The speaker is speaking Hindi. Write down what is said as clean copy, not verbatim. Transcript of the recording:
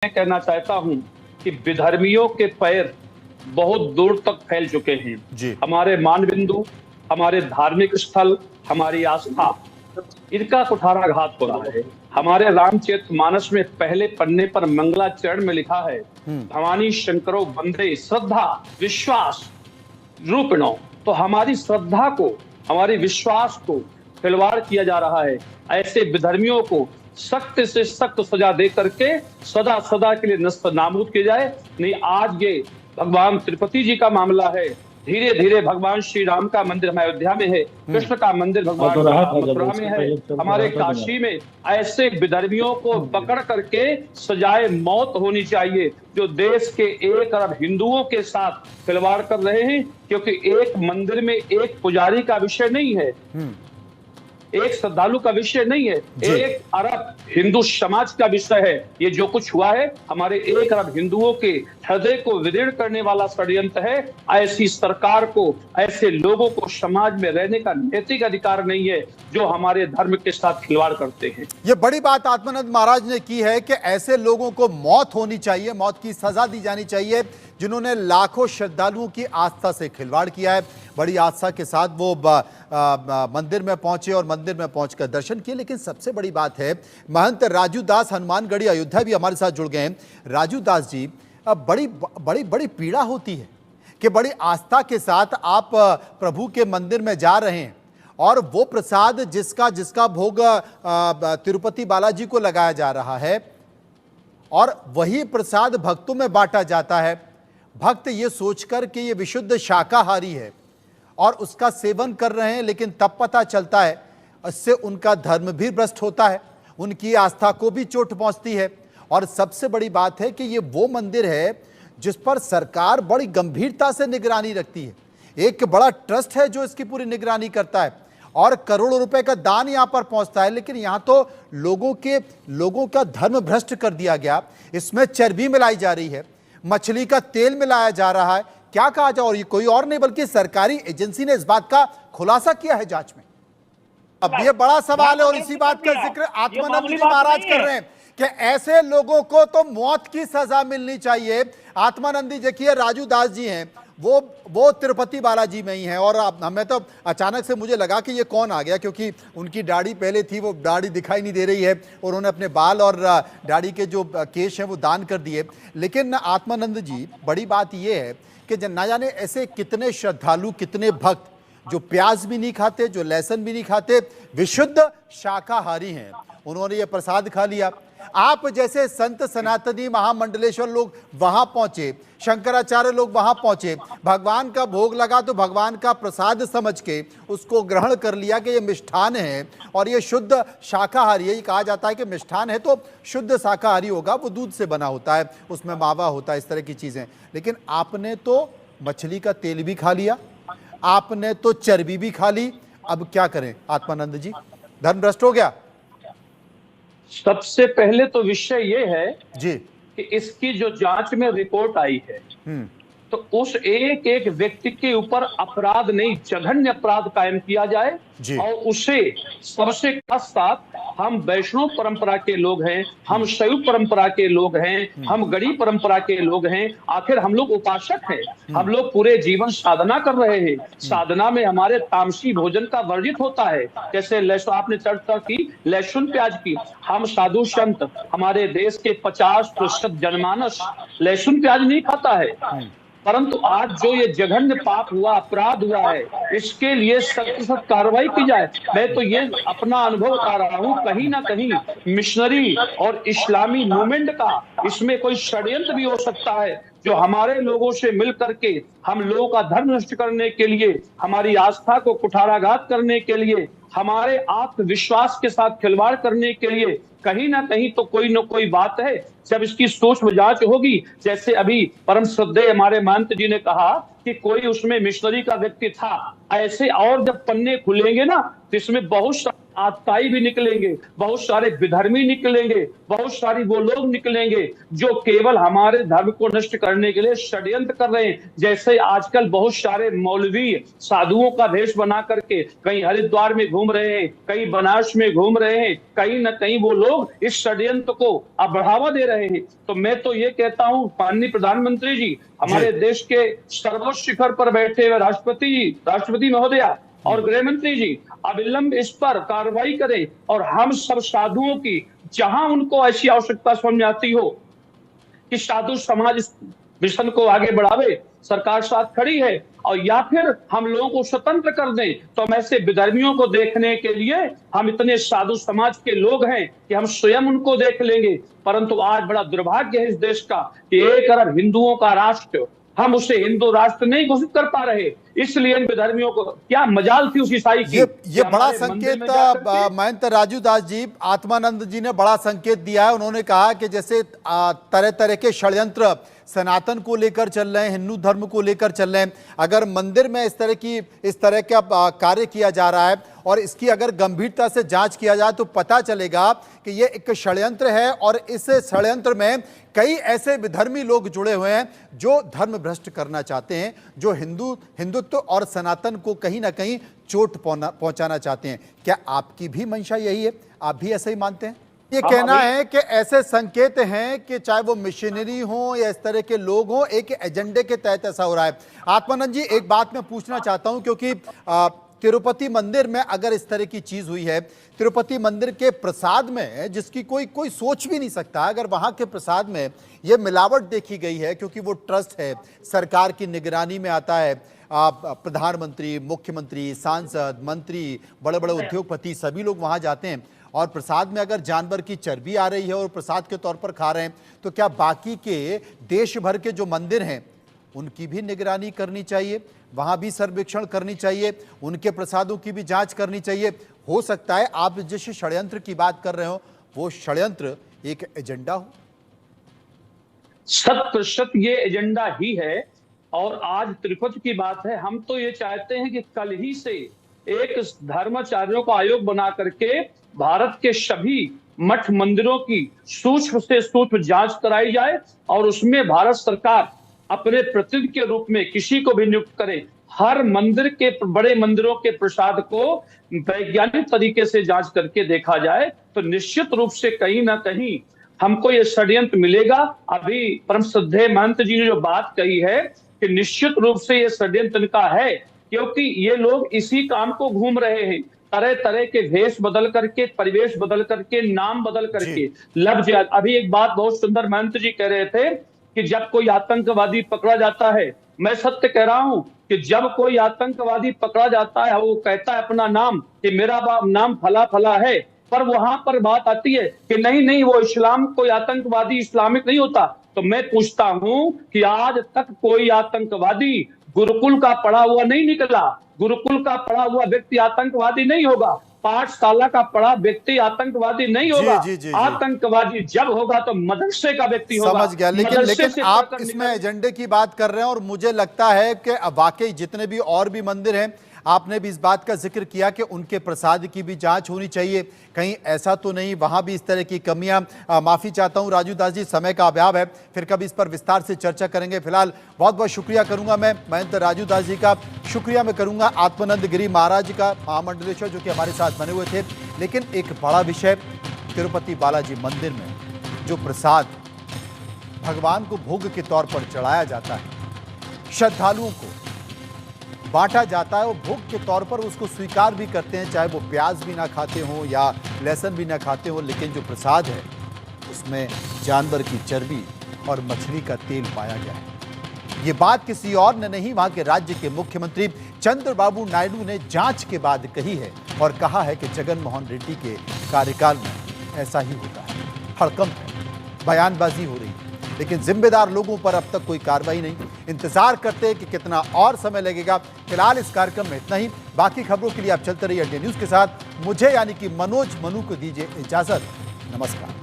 मैं कहना चाहता हूं कि विधर्मियों के पैर बहुत दूर तक फैल चुके हैं। जी। हमारे मानबिंदु, हमारे धार्मिक स्थल, हमारी आस्था, इनका कुठाराघात हो रहा है। हमारे रामचरितमानस में पहले पन्ने पर मंगलाचरण में लिखा है, भवानी शंकरो वंदे श्रद्धा विश्वास रूपिणों। तो हमारी श्रद्धा को, हमारी विश्वास को खिलवाड़ किया जा रहा है। ऐसे विधर्मियों को सख्त से सख्त सजा दे करके सदा सदा के लिए नस्त नाबूद किया जाए। नहीं, आज ये भगवान तिरुपति जी का मामला है। धीरे धीरे भगवान श्री राम का मंदिर हमारे अयोध्या में है, कृष्ण का मंदिर भगवान मथुरा में है, हमारे काशी में। ऐसे विधर्मियों को पकड़ करके सजाए मौत होनी चाहिए जो देश के 1 अरब हिंदुओं के साथ खिलवाड़ कर रहे हैं। क्योंकि एक मंदिर में एक पुजारी का विषय नहीं है, एक श्रद्धालु का विषय नहीं है, 1 अरब हिंदू समाज का विषय है। ये जो कुछ हुआ है हमारे 1 अरब हिंदुओं के हृदय को विदीर्ण करने वाला षड्यंत्र है। ऐसी सरकार को, ऐसे लोगों को समाज में रहने का नैतिक अधिकार नहीं है जो हमारे धर्म के साथ खिलवाड़ करते हैं। ये बड़ी बात आत्मानंद महाराज ने की है कि ऐसे लोगों को मौत होनी चाहिए, मौत की सजा दी जानी चाहिए जिन्होंने लाखों श्रद्धालुओं की आस्था से खिलवाड़ किया है। बड़ी आस्था के साथ वो मंदिर में पहुंचे और मंदिर में पहुंचकर दर्शन किए। लेकिन सबसे बड़ी बात है, महंत राजू दास हनुमानगढ़ी अयोध्या भी हमारे साथ जुड़ गए हैं। राजू दास जी, बड़ी बड़ी बड़ी पीड़ा होती है कि बड़ी आस्था के साथ आप प्रभु के मंदिर में जा रहे हैं और वो प्रसाद जिसका भोग तिरुपति बालाजी को लगाया जा रहा है और वही प्रसाद भक्तों में बांटा जाता है। भक्त ये सोचकर कि ये विशुद्ध शाकाहारी है और उसका सेवन कर रहे हैं, लेकिन तब पता चलता है इससे उनका धर्म भी भ्रष्ट होता है, उनकी आस्था को भी चोट पहुंचती है। और सबसे बड़ी बात है कि ये वो मंदिर है जिस पर सरकार बड़ी गंभीरता से निगरानी रखती है। एक बड़ा ट्रस्ट है जो इसकी पूरी निगरानी करता है और करोड़ों रुपए का दान यहां पर पहुंचता है। लेकिन यहां तो लोगों का धर्म भ्रष्ट कर दिया गया। इसमें चर्बी मिलाई जा रही है, मछली का तेल मिलाया जा रहा है। क्या कहा जाए, और ये कोई और नहीं बल्कि सरकारी एजेंसी ने इस बात का खुलासा किया है जांच में। अब ये बड़ा सवाल है और इसी बात का जिक्र आत्मानंद जी महाराज कर रहे हैं कि ऐसे लोगों को तो मौत की सजा मिलनी चाहिए। आत्मानंद जी देखिए, राजू दास जी हैं, वो तिरुपति बालाजी में ही हैं और हमें तो अचानक से मुझे लगा कि ये कौन आ गया, क्योंकि उनकी दाढ़ी पहले थी, वो दाढ़ी दिखाई नहीं दे रही है और उन्होंने अपने बाल और दाढ़ी के जो केश हैं वो दान कर दिए। लेकिन आत्मानंद जी, बड़ी बात ये है कि ना जाने ऐसे कितने श्रद्धालु, कितने भक्त जो प्याज भी नहीं खाते, जो लहसुन भी नहीं खाते, विशुद्ध शाकाहारी हैं, उन्होंने ये प्रसाद खा लिया। आप जैसे संत सनातनी महामंडलेश्वर लोग वहां पहुंचे, शंकराचार्य लोग वहां पहुंचे, भगवान का भोग लगा तो भगवान का प्रसाद समझ के उसको ग्रहण कर लिया कि ये मिष्ठान है और ये शुद्ध शाकाहारी है। ये कहा जाता है कि मिष्ठान है तो शुद्ध शाकाहारी होगा, वो दूध से बना होता है, उसमें मावा होता है, इस तरह की चीजें। लेकिन आपने तो मछली का तेल भी खा लिया, आपने तो चर्बी भी खा ली। अब क्या करें आत्मानंद जी, धर्म भ्रष्ट हो गया। सबसे पहले तो विषय ये है जी कि इसकी जो जांच में रिपोर्ट आई है तो उस एक एक व्यक्ति के ऊपर अपराध नहीं, जघन्य अपराध कायम किया जाए और उसे सबसे खास साथ, हम वैष्णव परंपरा के लोग हैं, हम शैव परंपरा के लोग हैं, हम गढ़ी परंपरा के लोग हैं, आखिर हम लोग उपासक हैं, हम लोग पूरे जीवन साधना कर रहे हैं। साधना में हमारे तामसी भोजन का वर्जित होता है, जैसे लहसुन, आपने चर्चा की लहसुन प्याज की। हम साधु संत, हमारे देश के 50% जनमानस लहसुन प्याज नहीं खाता है। परंतु आज जो ये जघन्य पाप हुआ, अपराध हुआ है, इसके लिए सख्त सख्त कार्रवाई की जाए। मैं तो ये अपना अनुभव बता रहा हूँ, कहीं ना कहीं मिशनरी और इस्लामी मूवमेंट का इसमें कोई षड्यंत्र भी हो सकता है जो हमारे लोगों से मिल करके हम लोगों का धर्म नष्ट करने के लिए, हमारी आस्था को कुठाराघात करने के लिए, हमारे आत्मविश्वास के साथ खिलवाड़ करने के लिए कहीं ना कहीं तो कोई न कोई बात है। जब इसकी सूक्ष्म जांच होगी, जैसे अभी परम श्रद्धेय हमारे महंत जी ने कहा कि कोई उसमें मिशनरी का व्यक्ति था, ऐसे और जब पन्ने खुलेंगे ना तो इसमें बहुत आतताई भी निकलेंगे, बहुत सारे विधर्मी निकलेंगे, बहुत सारी वो लोग निकलेंगे जो केवल हमारे धर्म को नष्ट करने के लिए षड्यंत्र कर रहे हैं। जैसे आजकल बहुत सारे मौलवी साधुओं का भेष बना करके कहीं हरिद्वार में घूम रहे हैं, कहीं बनारस में घूम रहे हैं, कहीं न कहीं वो लोग इस षड्यंत्र को अब बढ़ावा दे रहे हैं। तो मैं तो ये कहता हूं, माननीय प्रधानमंत्री जी, हमारे देश के सर्वोच्च शिखर पर बैठे हुए राष्ट्रपति महोदया और गृह मंत्री जी अविलंब इस पर कार्रवाई करें और हम सब साधुओं की, जहां उनको ऐसी आवश्यकता समझ आती हो कि साधु समाज इस मिशन को आगे बढ़ावे, सरकार साथ खड़ी है, और या फिर हम लोगों को स्वतंत्र कर दें, तो हम ऐसे विधर्मियों को देखने के लिए हम इतने साधु समाज के लोग हैं कि हम स्वयं उनको देख लेंगे। परंतु आज बड़ा दुर्भाग्य है इस देश का कि 1 अरब हिंदुओं का राष्ट्र, हम उसे हिंदू राष्ट्र नहीं घोषित कर पा रहे। इसलिए इन विधर्मियों को क्या मजाल थी उस ईसाई की। ये बड़ा संकेत महंत राजू दास जी, आत्मानंद जी ने बड़ा संकेत दिया है। उन्होंने कहा कि जैसे तरह तरह के षड्यंत्र सनातन को लेकर चल रहे हैं, हिंदू धर्म को लेकर चल रहे हैं, अगर मंदिर में इस तरह का कार्य किया जा रहा है और इसकी अगर गंभीरता से जांच किया जाए तो पता चलेगा कि ये एक षड्यंत्र है और इस षड्यंत्र में कई ऐसे विधर्मी लोग जुड़े हुए हैं जो धर्म भ्रष्ट करना चाहते हैं, जो हिंदुत्व और सनातन को कहीं ना कहीं चोट पहुंचाना चाहते हैं। क्या आपकी भी मंशा यही है? आप भी ऐसे ही मानते हैं? ये कहना है कि ऐसे संकेत हैं कि चाहे वो मिशनरी हो या इस तरह के लोग हों, एक एजेंडे के तहत ऐसा हो रहा है। आत्मानंद जी, एक बात मैं पूछना चाहता हूं, क्योंकि तिरुपति मंदिर में अगर इस तरह की चीज हुई है, तिरुपति मंदिर के प्रसाद में जिसकी कोई सोच भी नहीं सकता, अगर वहां के प्रसाद में ये मिलावट देखी गई है, क्योंकि वो ट्रस्ट है, सरकार की निगरानी में आता है, प्रधानमंत्री, मुख्यमंत्री, सांसद, मंत्री, बड़े बड़े उद्योगपति सभी लोग वहां जाते हैं, और प्रसाद में अगर जानवर की चर्बी आ रही है और प्रसाद के तौर पर खा रहे हैं, तो क्या बाकी के देश भर के जो मंदिर हैं उनकी भी निगरानी करनी चाहिए, वहां भी सर्वेक्षण करनी चाहिए, उनके प्रसादों की भी जांच करनी चाहिए? हो सकता है आप जिस षड्यंत्र की बात कर रहे हो वो षड्यंत्र एक एजेंडा हो। 100% ये एजेंडा ही है। और आज तिरुपति की बात है, हम तो ये चाहते हैं कि कल ही से एक धर्माचार्यों का आयोग बना करके भारत के सभी मठ मंदिरों की सूक्ष्म से सूक्ष्म जांच कराई जाए और उसमें भारत सरकार अपने प्रतिनिधि के रूप में किसी को भी नियुक्त करे। हर मंदिर के, बड़े मंदिरों के प्रसाद को वैज्ञानिक तरीके से जांच करके देखा जाए, तो निश्चित रूप से कहीं ना कहीं हमको ये षड्यंत्र मिलेगा। अभी परम श्रद्धेय महंत जी ने जो बात कही है कि निश्चित रूप से ये षड्यंत्र का है, क्योंकि ये लोग इसी काम को घूम रहे हैं, तरह तरह के भेष बदल करके, परिवेश बदल करके, नाम बदल करके, लफ्ज। अभी एक बात बहुत सुंदर महंत जी कह रहे थे कि जब कोई आतंकवादी पकड़ा जाता है, मैं सत्य कह रहा हूं कि जब कोई आतंकवादी पकड़ा जाता है, वो कहता है अपना नाम कि मेरा नाम फला फला है, पर वहां पर बात आती है कि नहीं वो इस्लाम, कोई आतंकवादी इस्लामिक नहीं होता। तो मैं पूछता हूं कि आज तक कोई आतंकवादी गुरुकुल का पढ़ा हुआ नहीं निकला। गुरुकुल का पढ़ा हुआ व्यक्ति आतंकवादी नहीं होगा, पाठशाला का पढ़ा व्यक्ति आतंकवादी नहीं होगा। आतंकवादी जब होगा तो मदरसे का व्यक्ति होगा। समझ गया, लेकिन आप इसमें एजेंडे की बात कर रहे हैं और मुझे लगता है कि वाकई जितने भी और भी मंदिर हैं, आपने भी इस बात का जिक्र किया कि उनके प्रसाद की भी जांच होनी चाहिए, कहीं ऐसा तो नहीं वहां भी इस तरह की कमियां। माफी चाहता हूं राजू दास जी, समय का अभाव है, फिर कभी इस पर विस्तार से चर्चा करेंगे। फिलहाल बहुत बहुत शुक्रिया करूंगा मैं महंत राजू दास जी का, शुक्रिया मैं करूंगा आत्मानंद गिरी महाराज का, महामंडलेश्वर, जो कि हमारे साथ बने हुए थे। लेकिन एक बड़ा विषय, तिरुपति बालाजी मंदिर में जो प्रसाद भगवान को भोग के तौर पर चढ़ाया जाता है, श्रद्धालुओं को बांटा जाता है, वो भोग के तौर पर उसको स्वीकार भी करते हैं, चाहे वो प्याज भी ना खाते हो या लहसुन भी ना खाते हो, लेकिन जो प्रसाद है उसमें जानवर की चर्बी और मछली का तेल पाया गया है। ये बात किसी और ने नहीं, वहां के राज्य के मुख्यमंत्री चंद्रबाबू नायडू ने जांच के बाद कही है और कहा है कि जगन मोहन रेड्डी के कार्यकाल में ऐसा ही होता है। हड़कंप है, बयानबाजी हो रही है, लेकिन जिम्मेदार लोगों पर अब तक कोई कार्रवाई नहीं। इंतजार करते हैं कि कितना और समय लगेगा। फिलहाल इस कार्यक्रम में इतना ही। बाकी खबरों के लिए आप चलते रहिए इंडिया न्यूज के साथ। मुझे यानी कि मनोज मनु को दीजिए इजाजत। नमस्कार।